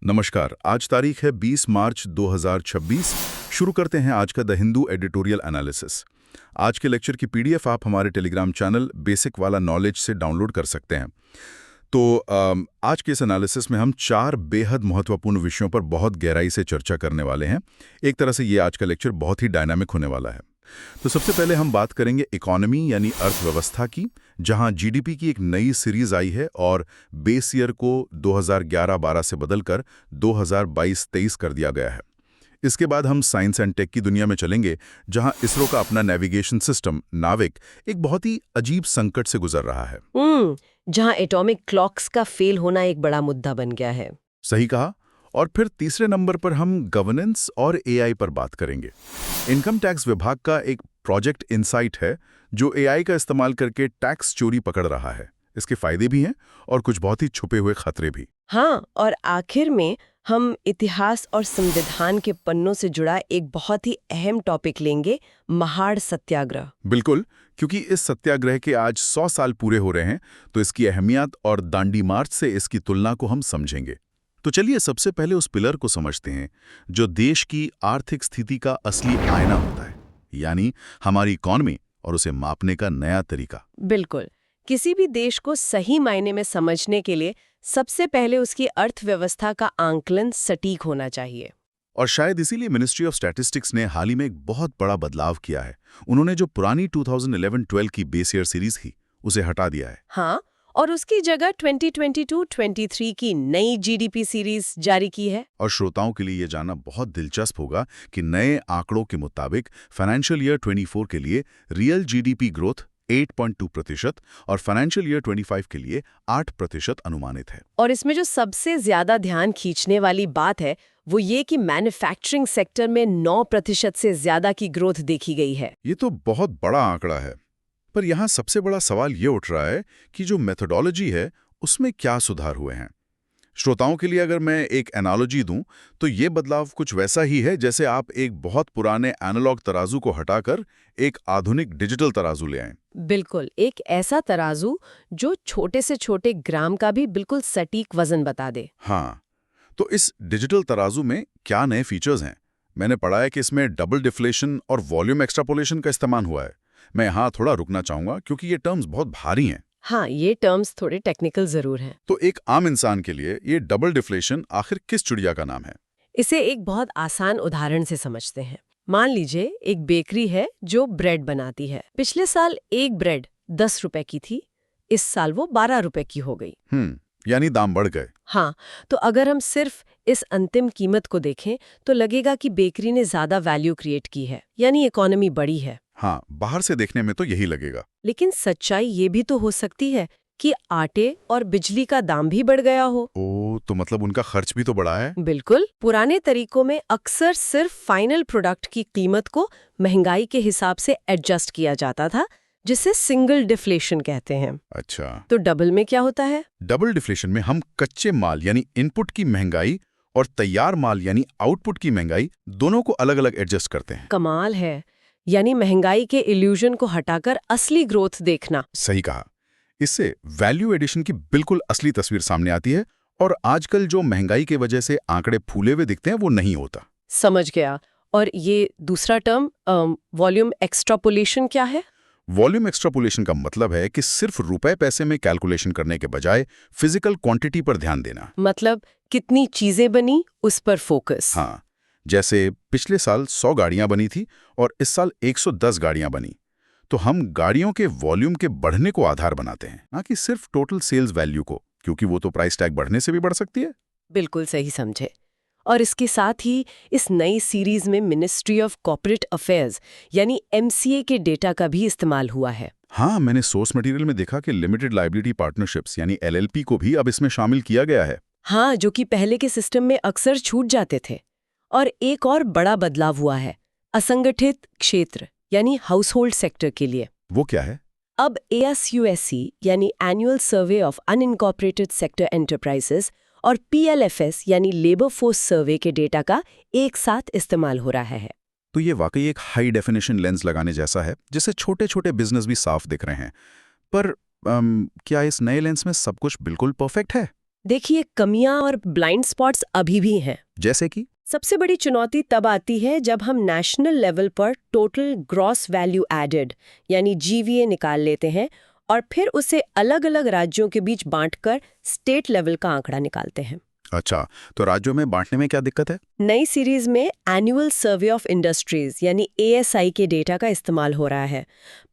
नमस्कार। आज तारीख है 20 मार्च 2026। शुरू करते हैं आज का द हिंदू एडिटोरियल एनालिसिस। आज के लेक्चर की पीडीएफ आप हमारे टेलीग्राम चैनल बेसिक वाला नॉलेज से डाउनलोड कर सकते हैं। तो आज के इस एनालिसिस में हम 4 बेहद महत्वपूर्ण विषयों पर बहुत गहराई से चर्चा करने वाले हैं। एक तरह से ये आज का लेक्चर बहुत ही डायनामिक होने वाला है। तो सबसे पहले हम बात करेंगे इकोनॉमी यानी अर्थव्यवस्था की, जहां जीडीपी की एक नई सीरीज आई है और बेस ईयर को 2011-12 से बदलकर 2022-23 कर दिया गया है। इसके बाद हम साइंस एंड टेक की दुनिया में चलेंगे, जहां इसरो का अपना नेविगेशन सिस्टम नाविक एक बहुत ही अजीब संकट से गुजर रहा है। जहां एटॉमिक क्लॉक्स का फेल होना एक बड़ा मुद्दा बन गया है। सही कहा। और फिर तीसरे नंबर पर हम गवर्नेंस और एआई पर बात करेंगे। इनकम टैक्स विभाग का एक प्रोजेक्ट इनसाइट है जो एआई का इस्तेमाल करके टैक्स चोरी पकड़ रहा है। इसके फायदे भी हैं और कुछ बहुत ही छुपे हुए खतरे भी। हाँ, और आखिर में हम इतिहास और संविधान के पन्नों से जुड़ा एक बहुत ही अहम टॉपिक लेंगे, महाड़ सत्याग्रह। बिल्कुल, क्योंकि इस सत्याग्रह के आज 100 साल पूरे हो रहे हैं, तो इसकी अहमियत और दांडी मार्च से इसकी तुलना को हम समझेंगे। तो चलिए सबसे पहले उस पिलर को समझते हैं जो देश की आर्थिक स्थिति का असली आईना होता है, यानी हमारी इकॉनमी और उसे मापने का नया तरीका। बिल्कुल, किसी भी देश को सही मायने में समझने के लिए सबसे पहले उसकी अर्थव्यवस्था का आंकलन सटीक होना चाहिए। और शायद इसीलिए मिनिस्ट्री ऑफ स्टैटिस्टिक्स ने हाल ही में एक बहुत बड़ा बदलाव किया है। उन्होंने जो पुरानी 2011-12 की बेस ईयर सीरीज थी, उसे हटा दिया है। हाँ, और उसकी जगह 2022-23 की नई जीडीपी सीरीज जारी की है। और श्रोताओं के लिए ये जानना बहुत दिलचस्प होगा कि नए आंकड़ों के मुताबिक फाइनेंशियल ईयर 24 के लिए रियल जीडीपी ग्रोथ 8.2% और फाइनेंशियल ईयर 25 के लिए 8% अनुमानित है। और इसमें जो सबसे ज्यादा ध्यान खींचने वाली बात है वो ये कि मैन्युफैक्चरिंग सेक्टर में 9% से ज्यादा की ग्रोथ देखी गई है। ये तो बहुत बड़ा आंकड़ा है, पर यहाँ सबसे बड़ा सवाल ये उठ रहा है कि जो मेथोडोलॉजी है उसमें क्या सुधार हुए हैं। श्रोताओं के लिए अगर मैं एक एनालॉजी दूं तो ये बदलाव कुछ वैसा ही है जैसे आप एक बहुत पुराने एनालॉग तराजू को हटाकर एक आधुनिक डिजिटल तराजू ले आएं। बिल्कुल, एक ऐसा तराजू जो छोटे से छोटे ग्राम का भी बिल्कुल सटीक वजन बता दे। हाँ, तो इस डिजिटल तराजू में क्या नए फीचर्स हैं? मैंने पढ़ा है कि इसमें डबल डिफ्लेशन और वॉल्यूम एक्सट्रापोलेशन का इस्तेमाल हुआ है। मैं यहाँ थोड़ा रुकना चाहूंगा क्योंकि ये टर्म्स बहुत भारी हैं। हाँ, ये टर्म्स थोड़े टेक्निकल जरूर हैं। तो एक आम इंसान के लिए ये डबल डिफ्लेशन आखिर किस चिड़िया का नाम है? इसे एक बहुत आसान उदाहरण से समझते हैं। मान लीजिए एक बेकरी है जो ब्रेड बनाती है। पिछले साल एक ब्रेड 10 रुपए की थी, इस साल वो 12 रुपए की हो गई। यानी दाम बढ़ गए। हाँ, तो अगर हम सिर्फ इस अंतिम कीमत को देखें तो लगेगा कि बेकरी ने ज्यादा वैल्यू क्रिएट की है, यानी इकोनॉमी बढ़ी है। हाँ, बाहर से देखने में तो यही लगेगा। लेकिन सच्चाई ये भी तो हो सकती है कि आटे और बिजली का दाम भी बढ़ गया हो। तो मतलब उनका खर्च भी तो बढ़ा है। बिल्कुल, पुराने तरीकों में अक्सर सिर्फ फाइनल प्रोडक्ट की कीमत को महंगाई के हिसाब से एडजस्ट किया जाता था, जिसे सिंगल डिफ्लेशन कहते हैं। अच्छा, तो डबल में क्या होता है? डबल डिफ्लेशन में हम कच्चे माल यानी इनपुट की महंगाई और तैयार माल यानी आउटपुट की महंगाई दोनों को अलग अलग एडजस्ट करते हैं। कमाल है, यानी महंगाई के इल्यूजन को हटाकर असली ग्रोथ देखना। सही कहा। इससे वैल्यू एडिशन की बिल्कुल असली तस्वीर सामने आती है और आजकल जो महंगाई की वजह से आंकड़े फूले हुए दिखते हैं वो नहीं होता। समझ गया। और ये दूसरा टर्म वॉल्यूम एक्सट्रापोलेशन क्या है? वॉल्यूम एक्सट्रापोलेशन का मतलब है कि सिर्फ रुपए पैसे में कैलकुलेशन करने के बजाय फिजिकल क्वांटिटी पर ध्यान देना। मतलब कितनी चीजें बनी उस पर फोकस। हाँ, जैसे पिछले साल 100 गाड़ियां बनी थी और इस साल 110 गाड़ियां बनी, तो हम गाड़ियों के वॉल्यूम के बढ़ने को आधार बनाते हैं, ना कि सिर्फ टोटल सेल्स वैल्यू को, क्योंकि वो तो प्राइस टैग बढ़ने से भी बढ़ सकती है। बिल्कुल सही समझे। और इसके साथ ही इस नई सीरीज में मिनिस्ट्री ऑफ कॉर्पोरेट अफेयर्स यानी एमसीए के डेटा का भी इस्तेमाल हुआ है। हाँ, मैंने सोर्स मटेरियल में देखा कि लिमिटेड लायबिलिटी पार्टनरशिप्स यानी एलएलपी को भी अब इसमें शामिल किया गया है। हाँ, जो कि पहले के सिस्टम में अक्सर छूट जाते थे। और एक और बड़ा बदलाव हुआ है असंगठित क्षेत्र यानी हाउस होल्ड सेक्टर के लिए। वो क्या है? अब ASUSC यानी annual survey of unincorporated sector enterprises और PLFS यानी लेबर फोर्स सर्वे के डेटा का एक साथ इस्तेमाल हो रहा है। तो ये वाकई एक हाई डेफिनेशन लेंस लगाने जैसा है, जिससे छोटे छोटे बिजनेस भी साफ दिख रहे हैं। पर क्या इस नए लेंस में सब कुछ बिल्कुल परफेक्ट है? देखिए, कमियां और ब्लाइंड स्पॉट्स अभी भी हैं। जैसे कि सबसे बड़ी चुनौती तब आती है जब हम नेशनल लेवल पर टोटल ग्रॉस वैल्यू एडेड यानी जीवीए निकाल लेते हैं और फिर उसे अलग-अलग राज्यों के बीच बांटकर स्टेट लेवल का आंकड़ा निकालते हैं। अच्छा, तो राज्यों में बांटने में क्या दिक्कत है? नई सीरीज में एनुअल सर्वे ऑफ इंडस्ट्रीज यानी एएसआई के डेटा का इस्तेमाल हो रहा है।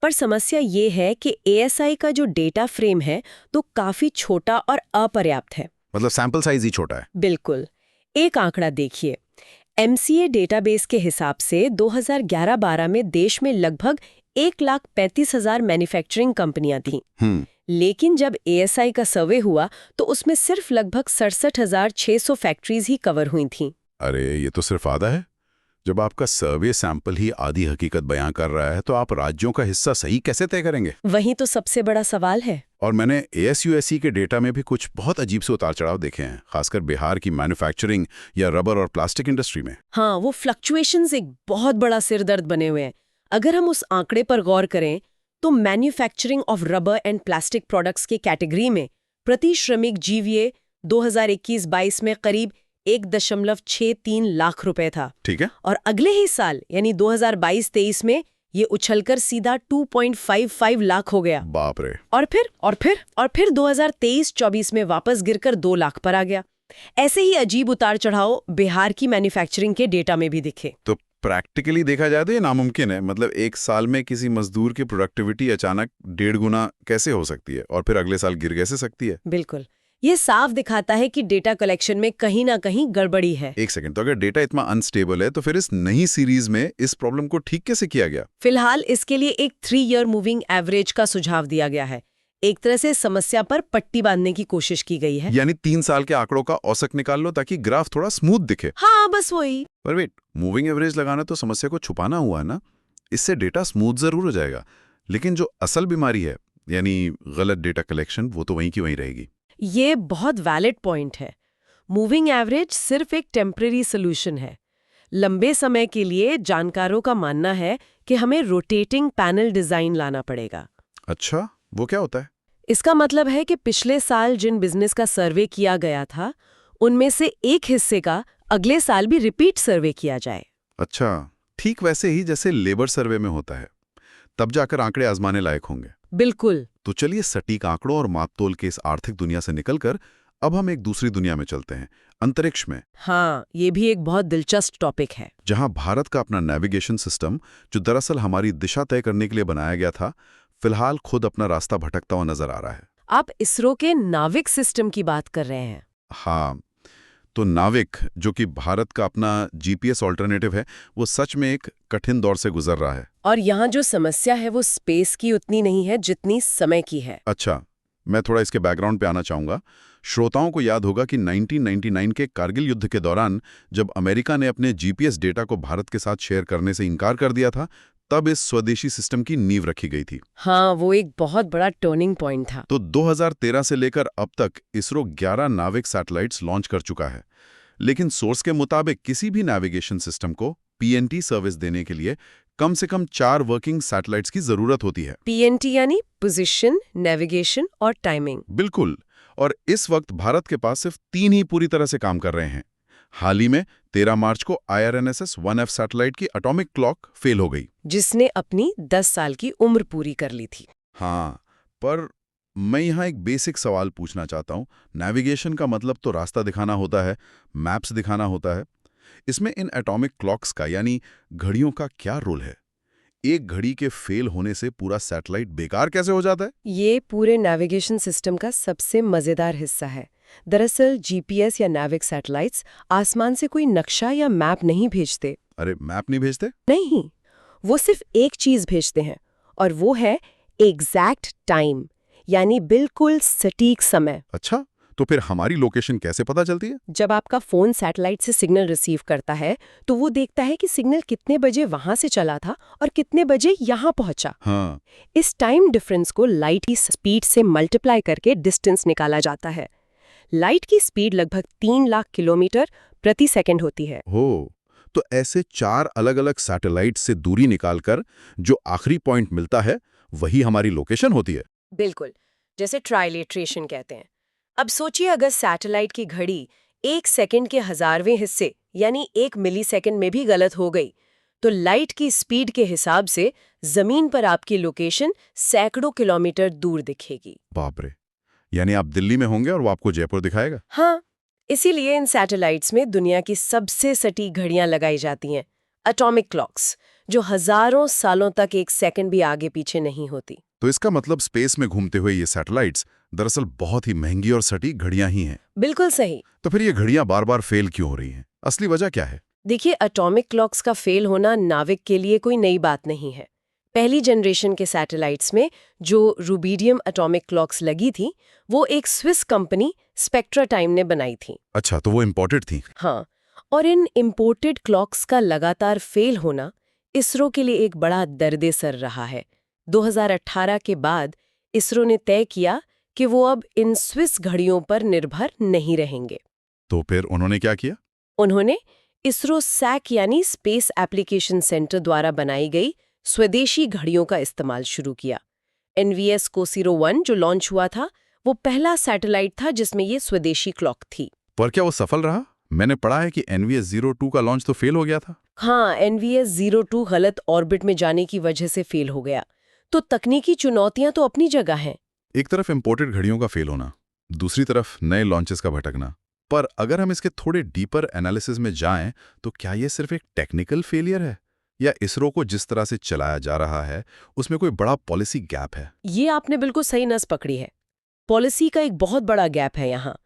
पर समस्या ये है कि एएसआई का जो डेटा फ्रेम है तो काफी छोटा और अपर्याप्त है। मतलब सैंपल साइज ही छोटा है। बिल्कुल। एक आंकड़ा देखिए, एमसीए डेटाबेस के हिसाब से 2011-12 में देश में लगभग 1,35,000 मैन्युफैक्चरिंग कंपनियां थीं। लेकिन जब एएसआई का सर्वे हुआ तो उसमें सिर्फ लगभग 67,600 फैक्ट्रीज ही कवर हुई थीं। अरे, ये तो सिर्फ आधा है। जब आपका सर्वे सैंपल ही आधी हकीकत बयां कर रहा है तो आप राज्यों का हिस्सा सही कैसे तय करेंगे? वही तो सबसे बड़ा सवाल है। और मैंने एएसयूएससी के डेटा में भी कुछ बहुत अजीब से उतार चढ़ाव देखे हैं, खासकर बिहार की मैन्युफैक्चरिंग या रबर और प्लास्टिक इंडस्ट्री में। हाँ, वो फ्लक्चुएशंस एक बहुत बड़ा सिरदर्द बने हुए हैं। अगर हम उस आंकड़े पर गौर करें तो manufacturing of rubber and plastic products के कैटेगरी में प्रति श्रमिक जीवीए 2021-22 में करीब 1.63 लाख रुपए था। ठीक है। और अगले ही साल यानी 2022-23 में ये उछलकर सीधा 2.55 लाख हो गया। बाप रे। और फिर 2023-24 में वापस गिरकर 2 लाख पर आ गया। ऐसे ही अजीब उतार चढ़ाव बिहार की मैन्युफैक्चरिंग के डेटा में भी दिखे। तो प्रैक्टिकली देखा जाए तो ये नामुमकिन है। मतलब एक साल में किसी मजदूर की प्रोडक्टिविटी अचानक 1.5 गुना कैसे हो सकती है और फिर अगले साल गिर कैसे सकती है? बिल्कुल, ये साफ दिखाता है कि डेटा कलेक्शन में कहीं ना कहीं गड़बड़ी है। एक सेकंड, तो अगर डेटा इतना अनस्टेबल है तो फिर इस नई सीरीज में इस प्रॉब्लम को ठीक कैसे किया गया? फिलहाल इसके लिए एक 3 ईयर मूविंग एवरेज का सुझाव दिया गया है। एक तरह से समस्या पर पट्टी बांधने की कोशिश की गई है। यानी 3 साल के आंकड़ों का औसत निकाल लो ताकि ग्राफ थोड़ा स्मूथ दिखे। हाँ, बस वही। पर वेट, मूविंग एवरेज लगाना तो समस्या को छुपाना हुआ है ना। इससे डेटा स्मूथ जरूर हो जाएगा, लेकिन जो असल बीमारी है यानी गलत डेटा कलेक्शन, वो तो वहीं की वहीं रहेगी। ये बहुत वैलिड पॉइंट है। मूविंग एवरेज सिर्फ एक टेम्परेरी सोल्यूशन है। लंबे समय के लिए जानकारों का मानना है कि हमें रोटेटिंग पैनल डिजाइन लाना पड़ेगा। अच्छा, वो क्या होता है? इसका मतलब है कि पिछले साल जिन बिजनेस का सर्वे किया गया था उनमें से एक हिस्से का अगले साल भी रिपीट सर्वे किया जाए। अच्छा, ठीक वैसे ही जैसे लेबर सर्वे में होता है, तब जाकर आंकड़े आजमाने लायक होंगे। बिल्कुल। तो चलिए सटीक आंकड़ों और मापतोल के इस आर्थिक दुनिया से निकलकर अब हम एक दूसरी दुनिया में चलते हैं, अंतरिक्ष में। हाँ, ये भी एक बहुत दिलचस्प टॉपिक है। जहां भारत का अपना नेविगेशन सिस्टम, जो दरअसल हमारी दिशा तय करने के लिए बनाया गया था, फिलहाल खुद अपना रास्ता भटकता हुआ नजर आ रहा है। आप इसरो के नाविक सिस्टम की बात कर रहे हैं। हाँ, तो नाविक, जो कि भारत का अपना जीपीएस ऑल्टरनेटिव है, वो सच में एक कठिन दौर से गुजर रहा है। और यहाँ जो समस्या है वो स्पेस की उतनी नहीं है जितनी समय की है। अच्छा, मैं थोड़ा इसके बैकग्राउंड पे आना चाहूँगा। श्रोताओं को याद होगा कि 1999 के कारगिल युद्ध के दौरान जब अमेरिका ने अपने जीपीएस डेटा को भारत के साथ शेयर करने से इनकार कर दिया था, तब इस स्वदेशी सिस्टम की नींव रखी गई थी। हाँ, वो एक बहुत बड़ा टर्निंग पॉइंट था। तो 2013 से लेकर अब तक इसरो 11 नाविक सैटेलाइट्स लॉन्च कर चुका है। लेकिन सोर्स के मुताबिक किसी भी नेविगेशन सिस्टम को पीएनटी सर्विस देने के लिए कम से कम 4 वर्किंग सैटेलाइट्स की जरूरत होती है। पीएनटी यानी पोजीशन, नेविगेशन और टाइमिंग। बिल्कुल। और इस वक्त भारत के पास सिर्फ 3 ही पूरी तरह से काम कर रहे हैं। हाल ही में 13 मार्च को IRNSS-1F सैटेलाइट की एटॉमिक क्लॉक फेल हो गई, जिसने अपनी 10 साल की उम्र पूरी कर ली थी। हाँ, पर मैं यहाँ एक बेसिक सवाल पूछना चाहता हूँ। नेविगेशन का मतलब तो रास्ता दिखाना होता है, मैप्स दिखाना होता है। इसमें इन एटॉमिक क्लॉक्स का यानी घड़ियों का क्या रोल है? एक घड़ी के फेल होने से पूरा सैटेलाइट बेकार कैसे हो जाता है? ये पूरे नेविगेशन सिस्टम का सबसे मजेदार हिस्सा है। दरअसल जीपीएस या नाविक सैटेलाइट्स आसमान से कोई नक्शा या मैप नहीं भेजते। अरे, मैप नहीं भेजते? नहीं, वो सिर्फ एक चीज भेजते हैं और वो है एग्जैक्ट टाइम, यानी बिल्कुल सटीक समय। अच्छा, तो फिर हमारी लोकेशन कैसे पता चलती है? जब आपका फोन सैटेलाइट से सिग्नल रिसीव करता है तो वो देखता है कि सिग्नल कितने बजे वहां से चला था और कितने बजे यहाँ पहुंचा। हाँ। इस टाइम डिफरेंस को लाइट की स्पीड से मल्टीप्लाई करके डिस्टेंस निकाला जाता है। लाइट की स्पीड लगभग 3 लाख किलोमीटर प्रति सेकंड होती है। हो, तो ऐसे 4 अलग-अलग सैटेलाइट से दूरी निकालकर जो आखिरी पॉइंट मिलता है, वही हमारी लोकेशन होती है। बिल्कुल, जैसे ट्रायलेट्रेशन कहते हैं। अब सोचिए अगर सैटेलाइट की घड़ी 1 सेकंड के 1000वें हिस्से यानी 1 मिलीसेकंड में भी गलत हो गई, तो लाइट की स्पीड के हिसाब से जमीन पर आपकी लोकेशन सैकड़ों किलोमीटर दूर दिखेगी। बाप रे, यानी आप दिल्ली में होंगे और वो आपको जयपुर दिखाएगा। हाँ, इसीलिए इन सैटेलाइट्स में दुनिया की सबसे सटीक घड़ियां लगाई जाती हैं, एटॉमिक क्लॉक्स, जो हजारों सालों तक 1 सेकंड भी आगे पीछे नहीं होती। तो इसका मतलब स्पेस में घूमते हुए ये सैटेलाइट्स दरअसल बहुत ही महंगी और सटीक घड़ियां ही हैं। बिल्कुल सही। तो फिर ये घड़ियां बार-बार फेल क्यों हो रही हैं? असली वजह क्या है? देखिए, एटॉमिक क्लॉक्स का फेल होना नाविक के लिए कोई नई बात नहीं है। पहली जनरेशन के सैटेलाइट्स में जो रूबीडियम एटॉमिक क्लॉक्स लगी थी, वो एक स्विस कंपनी स्पेक्ट्रा टाइम ने बनाई थी। अच्छा, तो वो इम्पोर्टेड थी। हाँ, और इन इम्पोर्टेड क्लॉक्स का लगातार फेल होना इसरो के लिए एक बड़ा दर्द-ए-सर रहा है। 2018 के बाद इसरो ने तय किया कि वो अब इन स्विस घड़ियों पर निर्भर नहीं रहेंगे। तो फिर उन्होंने क्या किया? उन्होंने इसरो सैक यानी स्पेस एप्लीकेशन सेंटर द्वारा बनाई गई स्वदेशी घड़ियों का इस्तेमाल शुरू किया। NVS COSIRO 1 जो लॉन्च हुआ था, वो पहला सैटेलाइट था जिसमें ये स्वदेशी क्लॉक थी। पर क्या वो सफल रहा? मैंने पढ़ा है कि NVS-02 का लॉन्च तो फेल हो गया था। हाँ, NVS-02 गलत ऑर्बिट में जाने की वजह से फेल हो गया। तो तकनीकी चुनौतियां तो अपनी जगह हैं। एक तरफ इम्पोर्टेड घड़ियों का फेल होना, दूसरी तरफ नए लॉन्चेस का भटकना। पर अगर हम इसके थोड़े डीपर एनालिसिस में जाएं, तो क्या ये सिर्फ एक टेक्निकल फेलियर है? या इसरो को जिस तरह से चलाया जा रहा है, उसमें कोई बड़ा पॉलिसी गैप है? ये आपने बिल्कुल सही नस पकड़ी है। पॉलिसी का एक बहुत बड़ा गैप है यहाँ।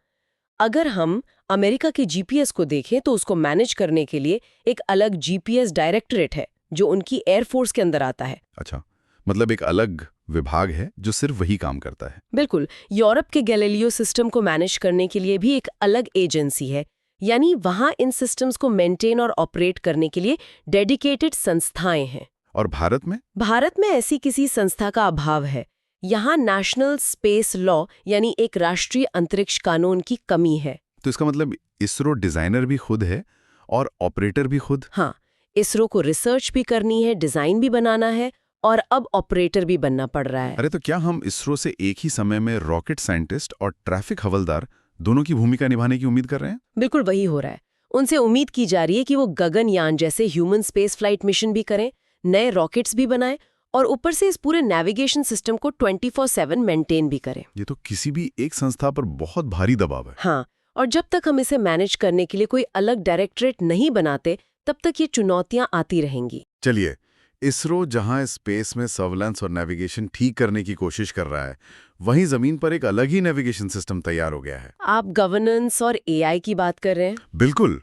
अगर हम अमेरिका के जीपीएस को देखें तो उसको मैनेज करने के लिए एक अलग जीपीएस डायरेक्टरेट है जो उनकी एयरफोर्स के अंदर आता है। अच्छा, मतलब एक अलग विभाग है जो सिर्फ वही काम करता है। बिल्कुल। यूरोप के गैलीलियो सिस्टम को मैनेज करने के लिए भी एक अलग एजेंसी है, यानी वहाँ इन सिस्टम्स को मेंटेन और ऑपरेट करने के लिए डेडिकेटेड संस्थाएं हैं। और भारत में? भारत में ऐसी किसी संस्था का अभाव है। यहाँ नेशनल स्पेस लॉ यानी एक राष्ट्रीय अंतरिक्ष कानून की कमी है। तो इसका मतलब इसरो डिजाइनर भी खुद है और ऑपरेटर भी खुद? हाँ, इसरो को रिसर्च भी करनी है, डिजाइन भी बनाना है और अब ऑपरेटर भी बनना पड़ रहा है। अरे तो क्या हम इसरो से एक ही समय में रॉकेट साइंटिस्ट और ट्रैफिक हवलदार दोनों की भूमिका निभाने की उम्मीद कर रहे हैं? बिल्कुल वही हो रहा है। उनसे उम्मीद की जा रही है कि वो गगनयान जैसे ह्यूमन स्पेस फ्लाइट मिशन भी करें, नए रॉकेट्स भी बनाएं और ऊपर से इस पूरे नेविगेशन सिस्टम को 24/7 मेंटेन भी करें। ये तो किसी भी एक संस्था पर बहुत भारी दबाव है। हाँ, और जब तक हम इसे मैनेज करने के लिए कोई अलग डायरेक्टरेट नहीं बनाते, तब तक ये चुनौतियां आती रहेंगी। चलिए, इसरो जहां स्पेस में सर्वेलेंस और नेविगेशन ठीक करने की कोशिश कर रहा है, वहीं जमीन पर एक अलग ही नेविगेशन सिस्टम तैयार हो गया है। आप गवर्नेंस और एआई की बात कर रहे हैं? बिल्कुल।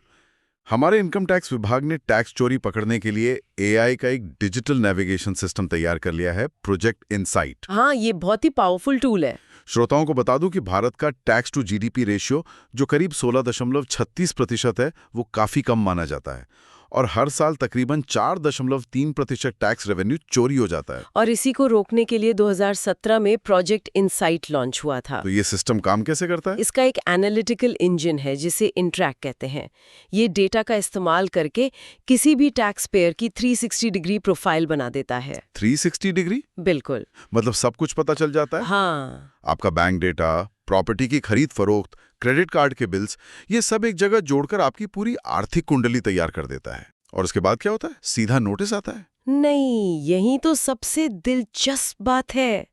हमारे इनकम टैक्स विभाग ने टैक्स चोरी पकड़ने के लिए एआई का एक डिजिटल नेविगेशन सिस्टम तैयार कर लिया है, प्रोजेक्ट इनसाइट। हाँ, ये बहुत ही पावरफुल टूल है। श्रोताओं को बता दूं कि भारत का टैक्स टू जीडीपी रेशियो जो करीब 16.36% है, वो काफी कम माना जाता है और हर साल तकरीबन 4.3% टैक्स रेवेन्यू चोरी हो जाता है। और इसी को रोकने के लिए 2017 में प्रोजेक्ट इनसाइट लॉन्च हुआ था। तो ये सिस्टम काम कैसे करता है? इसका एक एनालिटिकल इंजन है जिसे इंट्रैक कहते हैं। ये डेटा का इस्तेमाल करके किसी भी टैक्स पेयर की 360 डिग्री प्रोफाइल बना देता है। 360 डिग्री? बिल्कुल। मतलब सब कुछ पता चल जाता है? हाँ, आपका बैंक डेटा, प्रॉपर्टी की खरीद फरोख्त, क्रेडिट कार्ड के बिल्स, ये सब एक जगह जोड़कर आपकी पूरी आर्थिक कुंडली तैयार कर देता है। और उसके बाद क्या होता है? सीधा नोटिस आता है? नहीं, यही तो सबसे दिलचस्प बात है।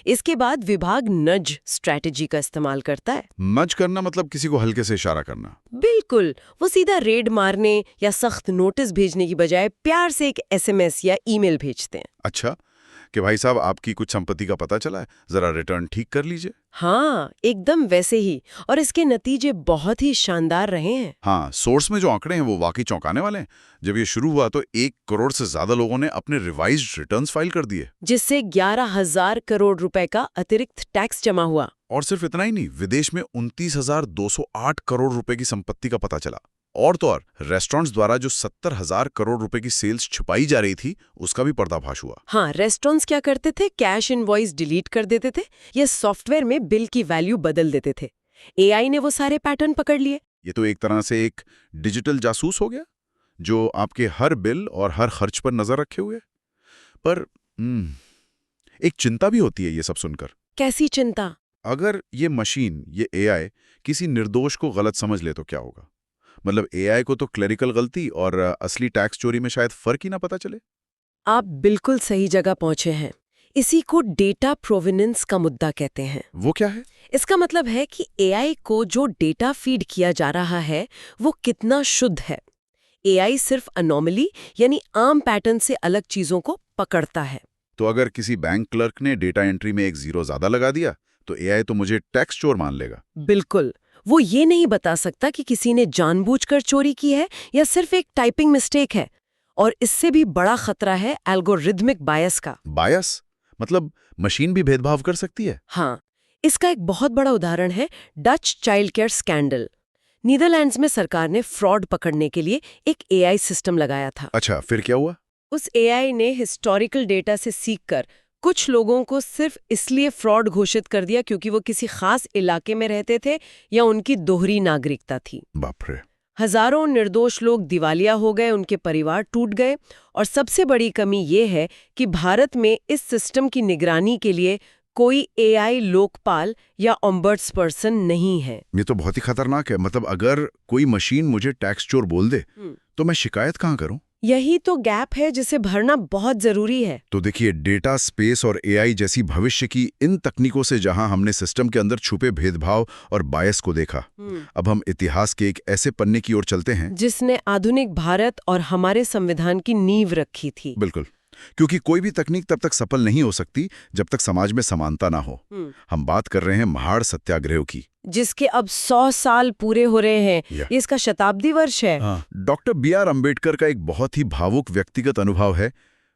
इसके बाद विभाग नज स्ट्रैटेजी का इस्तेमाल करता है। मज करना मतलब किसी को हल्के से इशारा करना? बिल्कुल, वो सीधा रेड मारने या सख्त नोटिस भेजने की बजाय प्यार से एक SMS या ईमेल भेजते हैं। अच्छा, कि भाई साहब आपकी कुछ संपत्ति का पता चला है, जरा रिटर्न ठीक कर लीजिए। हाँ, एकदम वैसे ही। और इसके नतीजे बहुत ही शानदार रहे हैं। हाँ, सोर्स में जो आंकड़े हैं वो वाकई चौंकाने वाले हैं। जब ये शुरू हुआ तो 1 करोड़ से ज्यादा लोगों ने अपने रिवाइज्ड रिटर्न्स फाइल कर दिए, जिससे 11,000 करोड़ रुपए का अतिरिक्त टैक्स जमा हुआ। और सिर्फ इतना ही नहीं, विदेश में 29,208 करोड़ रुपए की संपत्ति का पता चला। और तो और रेस्टोरेंट्स द्वारा जो 70,000 करोड़ रुपए की सेल्स छुपाई जा रही थी, उसका भी पर्दाफाश हुआ। हाँ, रेस्टोरेंट्स क्या करते थे? कैश इनवॉइस डिलीट कर देते थे या सॉफ्टवेयर में बिल की वैल्यू बदल देते थे। एआई ने वो सारे पैटर्न पकड़ लिए। ये तो एक तरह से एक डिजिटल जासूस हो गया जो आपके हर बिल और हर खर्च पर नजर रखे हुए। पर एक चिंता भी होती है ये सब सुनकर। कैसी चिंता? अगर ये मशीन, ये एआई किसी निर्दोष को गलत समझ ले तो क्या होगा? मतलब एआई को तो क्लेरिकल गलती और असली टैक्स चोरी में शायद फर्क ही ना पता चले। आप बिल्कुल सही जगह पहुंचे हैं। इसी को डेटा प्रोवेनेंस का मुद्दा कहते हैं। वो क्या है? इसका मतलब है कि एआई को जो डेटा फीड किया जा रहा है वो कितना शुद्ध है। एआई सिर्फ अनोमली यानी आम पैटर्न से अलग चीजों को पकड़ता है। तो अगर किसी बैंक क्लर्क ने डेटा एंट्री में एक जीरो ज्यादा लगा दिया तो एआई तो मुझे टैक्स चोर मान लेगा। बिल्कुल। वो ये नहीं बता सकता कि किसी ने जानबूझकर चोरी की है या सिर्फ एक टाइपिंग मिस्टेक है। और इससे भी बड़ा खतरा है एल्गोरिदमिक बायस का। बायस? मतलब मशीन भी भेदभाव कर सकती है? हाँ, इसका एक बहुत बड़ा उदाहरण है Dutch child care scandal. Netherlands में सरकार ने फ्रॉड पकड़ने के लिए एक एआई सिस्टम लगाया था। अच्छा, फिर क्या हुआ? उस एआई ने हिस्टोरिकल डेटा से सीखकर कुछ लोगों को सिर्फ इसलिए फ्रॉड घोषित कर दिया क्योंकि वो किसी खास इलाके में रहते थे या उनकी दोहरी नागरिकता थी। बाप रे। हजारों निर्दोष लोग दिवालिया हो गए, उनके परिवार टूट गए। और सबसे बड़ी कमी ये है कि भारत में इस सिस्टम की निगरानी के लिए कोई एआई लोकपाल या ऑम्बड्सपर्सन नहीं है। ये तो बहुत ही खतरनाक है। मतलब अगर कोई मशीन मुझे टैक्स चोर बोल दे तो मैं शिकायत कहाँ करूं? यही तो गैप है जिसे भरना बहुत जरूरी है। तो देखिए, डेटा स्पेस और एआई जैसी भविष्य की इन तकनीकों से जहां हमने सिस्टम के अंदर छुपे भेदभाव और बायस को देखा, अब हम इतिहास के एक ऐसे पन्ने की ओर चलते हैं जिसने आधुनिक भारत और हमारे संविधान की नींव रखी थी। बिल्कुल, क्योंकि कोई भी तकनीक तब तक सफल नहीं हो सकती जब तक समाज में समानता ना हो। हम बात कर रहे हैं महाड़ सत्याग्रह की, जिसके अब 100 साल पूरे हो रहे हैं। ये इसका शताब्दी वर्ष है। Doctor B R. अम्बेडकर का एक बहुत ही भावुक व्यक्तिगत अनुभव है,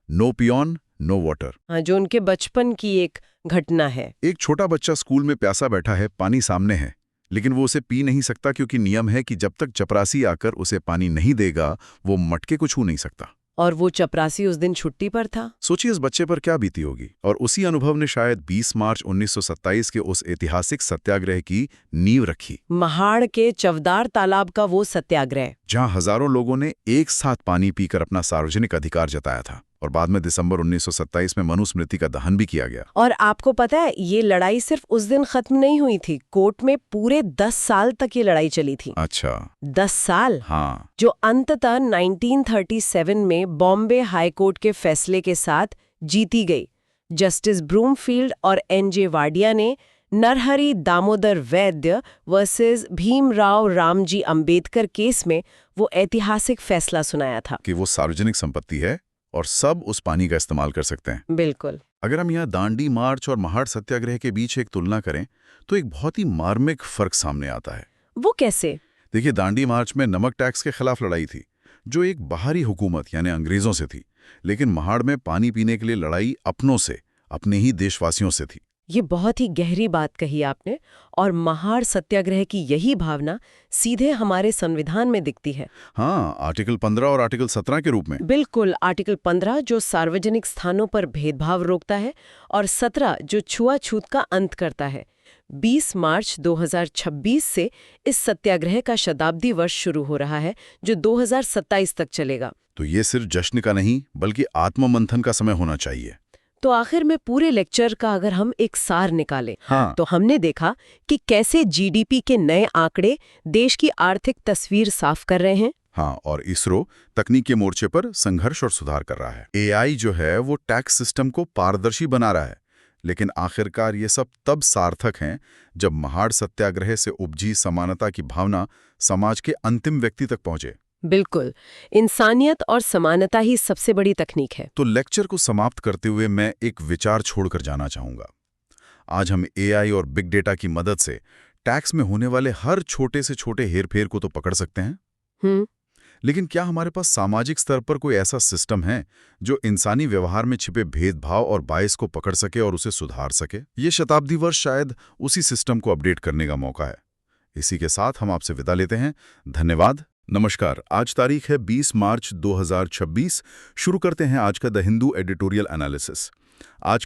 नो पियोन नो वाटर। हाँ, जो उनके बचपन की एक घटना है। एक छोटा बच्चा स्कूल में प्यासा बैठा है, पानी सामने है, लेकिन वो उसे पी नहीं सकता क्योंकि नियम है कि जब तक चपरासी आकर उसे पानी नहीं देगा वो मटके को छू नहीं सकता। और वो चपरासी उस दिन छुट्टी पर था। सोचिए उस बच्चे पर क्या बीती होगी। और उसी अनुभव ने शायद 20 मार्च 1927 के उस ऐतिहासिक सत्याग्रह की नींव रखी। महाड़ के चवदार तालाब का वो सत्याग्रह, जहां हजारों लोगों ने एक साथ पानी पीकर अपना सार्वजनिक अधिकार जताया था। और बाद में दिसंबर 1927 में मनुस्मृति का दहन भी किया गया। और आपको पता है, ये लड़ाई सिर्फ उस दिन खत्म नहीं हुई थी। कोर्ट में पूरे 10 साल तक ये लड़ाई चली थी। अच्छा, 10 साल। हाँ। जो अंततः 1937 में बॉम्बे हाई कोर्ट के फैसले के साथ जीती गई। जस्टिस ब्रूमफील्ड और एन.जे. वाडिया ने नरहरि दामोदर वैद्य वर्सेस भीमराव रामजी अंबेडकर केस में वो ऐतिहासिक फैसला सुनाया था कि वो सार्वजनिक संपत्ति है और सब उस पानी का इस्तेमाल कर सकते हैं। बिल्कुल। अगर हम यहाँ दांडी मार्च और महाड़ सत्याग्रह के बीच एक तुलना करें तो एक बहुत ही मार्मिक फर्क सामने आता है। वो कैसे? देखिए, दांडी मार्च में नमक टैक्स के खिलाफ लड़ाई थी, जो एक बाहरी हुकूमत यानी अंग्रेजों से थी। लेकिन महाड़ में पानी पीने के लिए लड़ाई अपनों से, अपने ही देशवासियों से थी। ये बहुत ही गहरी बात कही आपने। और महाड़ सत्याग्रह की यही भावना सीधे हमारे संविधान में दिखती है। हाँ, आर्टिकल 15 और आर्टिकल 17 के रूप में। बिल्कुल। आर्टिकल 15 जो सार्वजनिक स्थानों पर भेदभाव रोकता है और 17 जो छुआछूत का अंत करता है। 20 मार्च 2026 से इस सत्याग्रह का शताब्दी वर्ष शुरू हो रहा है, जो 2027 तक चलेगा। तो ये सिर्फ जश्न का नहीं बल्कि आत्ममंथन का समय होना चाहिए। तो आखिर में पूरे लेक्चर का अगर हम एक सार निकालें, हाँ। तो हमने देखा कि कैसे जीडीपी के नए आंकड़े देश की आर्थिक तस्वीर साफ कर रहे हैं। हाँ, और इसरो तकनीक के मोर्चे पर संघर्ष और सुधार कर रहा है। एआई जो है वो टैक्स सिस्टम को पारदर्शी बना रहा है। लेकिन आखिरकार ये सब तब सार्थक हैं जब महाड़ सत्याग्रह से उपजी समानता की भावना समाज के अंतिम व्यक्ति तक पहुंचे। बिल्कुल। इंसानियत और समानता ही सबसे बड़ी तकनीक है। तो लेक्चर को समाप्त करते हुए मैं एक विचार छोड़कर जाना चाहूंगा। आज हम एआई और बिग डेटा की मदद से टैक्स में होने वाले हर छोटे से छोटे हेरफेर को तो पकड़ सकते हैं। लेकिन क्या हमारे पास सामाजिक स्तर पर कोई ऐसा सिस्टम है जो इंसानी व्यवहार में छिपे भेदभाव और बायस को पकड़ सके और उसे सुधार सके? ये शताब्दी वर्ष शायद उसी सिस्टम को अपडेट करने का मौका है। इसी के साथ हम आपसे विदा लेते हैं। धन्यवाद। नमस्कार। आज तारीख है 20 मार्च 2026। शुरू करते हैं आज का द हिंदू एडिटोरियल एनालिसिस। आज